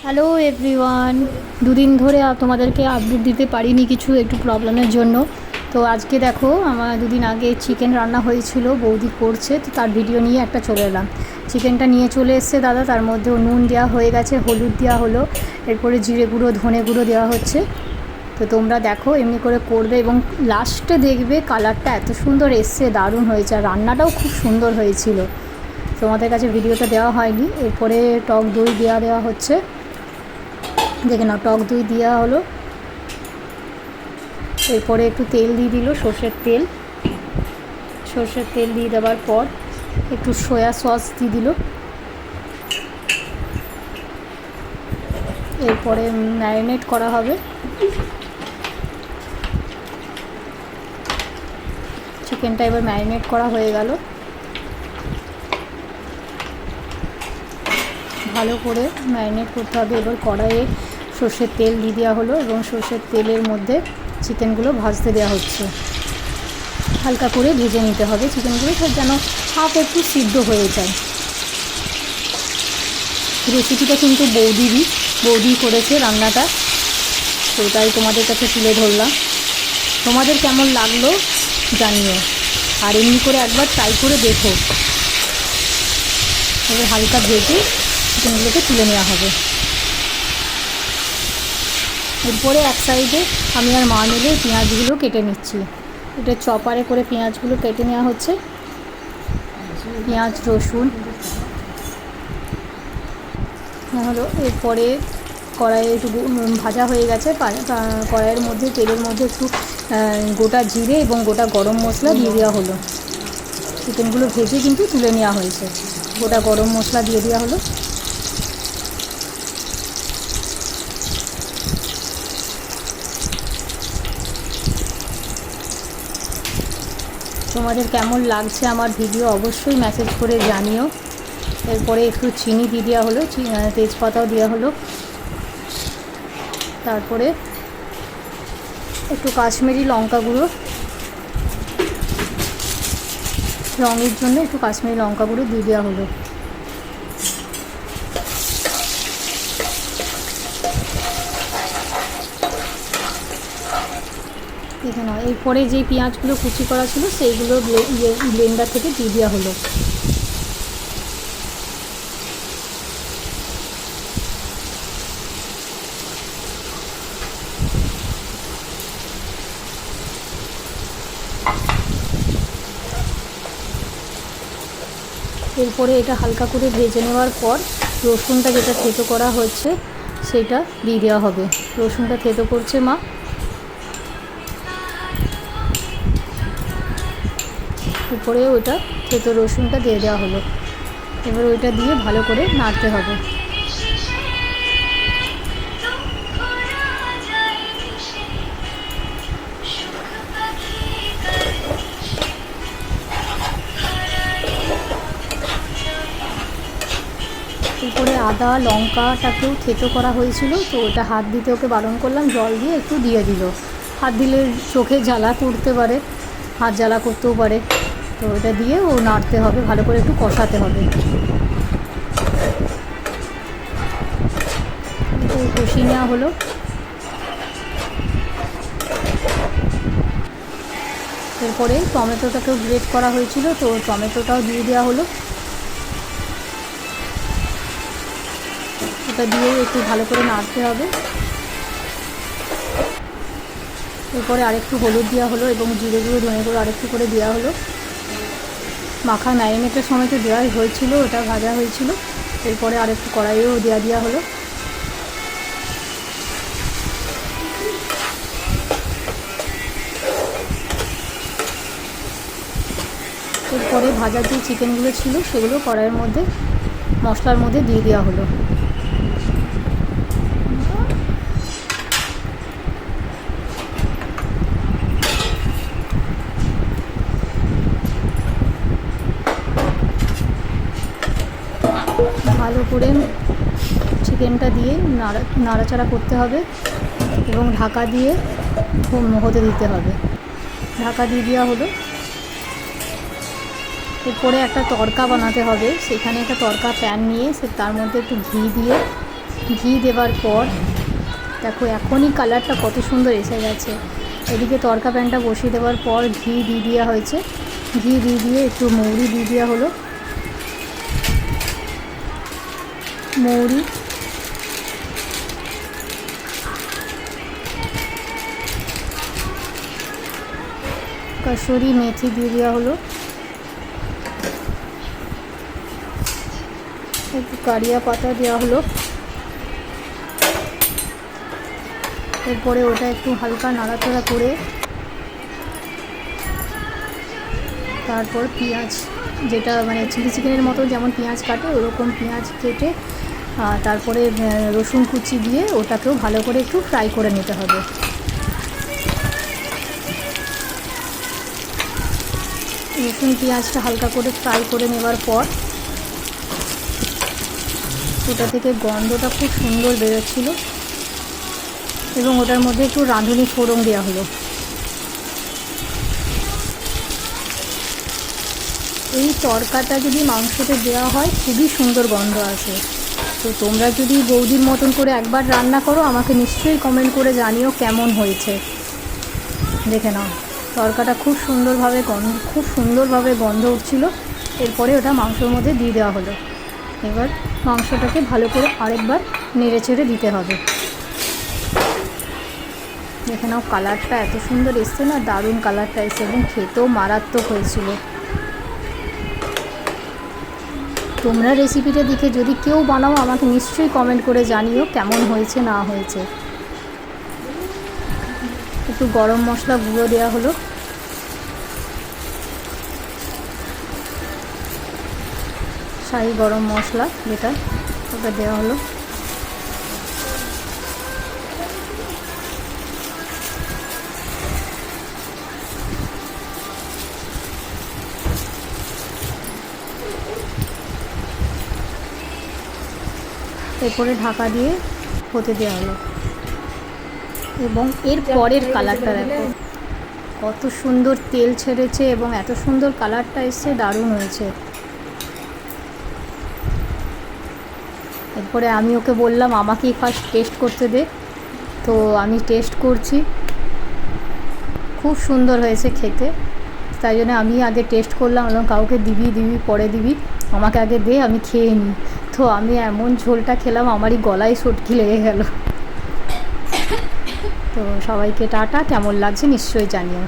Hello everyone, দুদিন ধরে তোমাদেরকে আপডেট দিতে পারিনি কিছু একটু প্রবলেমের জন্য। তো আজকে দেখো, আমার দুদিন আগে চিকেন রান্না হয়েছিল, বৌদি করছে, তো তার ভিডিও নিয়ে একটা চলে এলাম। চিকেনটা নিয়ে চলে এসছে দাদা, তার মধ্যে নুন দেওয়া হয়ে গেছে, হলুদ দেওয়া হলো, এরপরে জিরে গুঁড়ো ধনে গুঁড়ো দেওয়া হচ্ছে। তো তোমরা দেখো এমনি করে করবে এবং লাস্টে দেখবে কালারটা এত সুন্দর এসছে, দারুণ হয়েছে, আর রান্নাটাও খুব সুন্দর হয়েছিল। তোমাদের কাছে ভিডিওটা দেওয়া হয়নি। এরপরে টক দই দেওয়া হচ্ছে, দেখে নাও, টক দই দেওয়া হলো। এরপরে একটু তেল দিয়ে দিল, সর্ষের তেল দিয়ে দেওয়ার পর একটু সয়া সস দিয়ে দিল। এরপরে ম্যারিনেট করা হবে। চিকেনটা এবার ম্যারিনেট করা হয়ে গেল, ভালো করে ম্যারিনেট করতে হবে। এবার কড়াইয়ে সর্ষের তেল দিয়ে দেওয়া হলো এবং সর্ষের তেলের মধ্যে চিকেনগুলো ভাজতে দেওয়া হচ্ছে। হালকা করে ভেজে নিতে হবে চিকেনগুলো, যেন হাফ একটু সিদ্ধ হয়ে যায়। রেসিপিটা কিন্তু বৌদি করেছে রান্নাটা, তো তাই তোমাদের কাছে তুলে ধরলাম। তোমাদের কেমন লাগলো জানিও, আর এমনি করে একবার ট্রাই করে দেখো। এবার হালকা ভেজে চিকেনগুলোকে তুলে নেওয়া হবে। এরপরে এক সাইডে আমি আর মা মিলে পেঁয়াজগুলো কেটে নিচ্ছি। এটা চপারে করে পেঁয়াজগুলো কেটে নেওয়া হচ্ছে। পেঁয়াজ রসুন হলো। এরপরে কড়াইয়ে একটু ভাজা হয়ে গেছে, কড়াইয়ের মধ্যে তেলের মধ্যে একটু গোটা জিরে এবং গোটা গরম মশলা দিয়ে দেওয়া হলো। চিকেনগুলো ভেজে কিন্তু তুলে নেওয়া হয়েছে, গোটা গরম মশলা দিয়ে দেওয়া হলো। তোমাদের কেমন লাগছে আমার ভিডিও অবশ্যই মেসেজ করে জানিও। এরপরে একটু চিনি দিয়ে দেওয়া হলো, তেজপাতাও দেওয়া হলো। তারপরে একটু কাশ্মীরি লঙ্কা গুঁড়ো, রঙের জন্য একটু কাশ্মীরি লঙ্কা গুঁড়ো দিয়ে দেওয়া হলো। দেখে নাও, এরপরে যে পেঁয়াজগুলো কুচি করা ছিল সেইগুলো ব্লেন্ডার থেকে দিয়ে দেওয়া হলো। এরপরে এটা হালকা করে ভেজে নেওয়ার পর রসুনটা যেটা থেতো করা হচ্ছে সেটা দিয়ে দেওয়া হবে। রসুনটা থেতো করছে মা। উপরে ওইটা থেতো রসুনটা দিয়ে দেওয়া হলো। এবার ওইটা দিয়ে ভালো করে নাড়তে হবে। এরপরে আদা লঙ্কাটাকেও থেতো করা হয়েছিল, তো ওটা হাত দিতে ওকে বারণ করলাম, জল দিয়ে একটু দিয়ে দিল। হাত দিলে চোখে জ্বালা করতে পারে, হাত জ্বালা করতেও পারে, তো ওটা দিয়ে ও নাড়তে হবে, ভালো করে একটু কষাতে হবে। কষিয়ে নেওয়া হলো। এরপরে টমেটোটাকেও গ্রেট করা হয়েছিল, তো টমেটোটাও দিয়ে দেওয়া হলো। ওটা দিয়েও একটু ভালো করে নাড়তে হবে। এরপরে আরেকটু হলুদ দেওয়া হলো এবং জিরে গুঁড়ো ধনে গুঁড়ো আরেকটু করে দেওয়া হলো। মাখা ম্যারিনেটের সময় তো দেওয়াই হয়েছিল, ওটা ভাজা হয়েছিল। এরপরে আরেকটু কড়াইয়েও দেওয়া হলো। এরপরে ভাজা যে চিকেনগুলো ছিল সেগুলো কড়াইয়ের মধ্যে মশলার মধ্যে দিয়ে দেওয়া হলো। ভালো করে চিকেনটা দিয়ে নাড়াচাড়া করতে হবে এবং ঢাকা দিয়ে হতে দিতে হবে। ঢাকা দিয়ে দেওয়া হলো। এরপরে একটা তড়কা বানাতে হবে, সেখানে একটা তড়কা প্যান নিয়ে তার মধ্যে একটু ঘি দিয়ে ঘি দেওয়ার পর দেখো এখনই কালারটা কত সুন্দর এসে গেছে। এদিকে তড়কা প্যানটা বসিয়ে দেওয়ার পর ঘি দিয়ে দেওয়া হয়েছে, ঘি দিয়ে একটু মৌরি দিয়ে দেওয়া হলো, মৌরি, কসুরি মেথি দিয়ে দেওয়া হলো, একটু কারিয়া পাতা দেওয়া হলো। এরপরে ওটা একটু হালকা নাড়াচাড়া করে তারপর পেঁয়াজ, যেটা মানে চিলি চিকেনের মতো যেমন পেঁয়াজ কাটে ওরকম পেঁয়াজ কেটে তারপরে রসুন কুচি দিয়ে ওটাকেও ভালো করে একটু ফ্রাই করে নিতে হবে। রসুন পেঁয়াজটা হালকা করে ফ্রাই করে নেওয়ার পর ওটা থেকে গন্ধটা খুব সুন্দর বেরোচ্ছিল এবং ওটার মধ্যে একটু রাঁধুনি ফোড়ন দেওয়া হলো। এই তড়কাটা যদি মাংসতে দেওয়া হয় খুবই সুন্দর গন্ধ আসে। তো তোমরা যদি বৌদির মতন করে একবার রান্না করো আমাকে নিশ্চয়ই কমেন্ট করে জানিও কেমন হয়েছে। দেখে নাও তড়কাটা খুব সুন্দরভাবে গন্ধ উঠছিল। এরপরে ওটা মাংসের মধ্যে দিয়ে দেওয়া হলো। এবার মাংসটাকে ভালো করে আরেকবার নেড়ে চেড়ে দিতে হবে। দেখে নাও কালারটা এত সুন্দর এসছে না, দারুণ কালারটা এসছে এবং খেতেও মারাত্মক হয়েছিল। তোমরা রেসিপিটা দেখে যদি কেউ বানাও আমাকে নিশ্চয়ই কমেন্ট করে জানিও কেমন হয়েছে না হয়েছে। একটু গরম মশলা গুঁড়ো দেওয়া হলো, শাহি গরম মশলা যেটা ওটা দেওয়া হলো। এরপরে ঢাকা দিয়ে হতে দেওয়া হলো এবং এর পরের কালারটা দেখো কত সুন্দর তেল ছেড়েছে এবং এত সুন্দর কালারটা এসছে, দারুণ হয়েছে। এরপরে আমি ওকে বললাম আমাকেই ফার্স্ট টেস্ট করতে দে, তো আমি টেস্ট করছি। খুব সুন্দর হয়েছে খেতে, তাই জন্য আমি আগে টেস্ট করলাম এবং কাউকে দিবি পরে দিবি, আমাকে আগে দে আমি খেয়ে নিই। তো আমি এমন ঝোলটা খেলাম আমারই গলায় সটকি লেগে গেল। তো সবাইকে টাটা, কেমন লাগছে নিশ্চয়ই জানিও।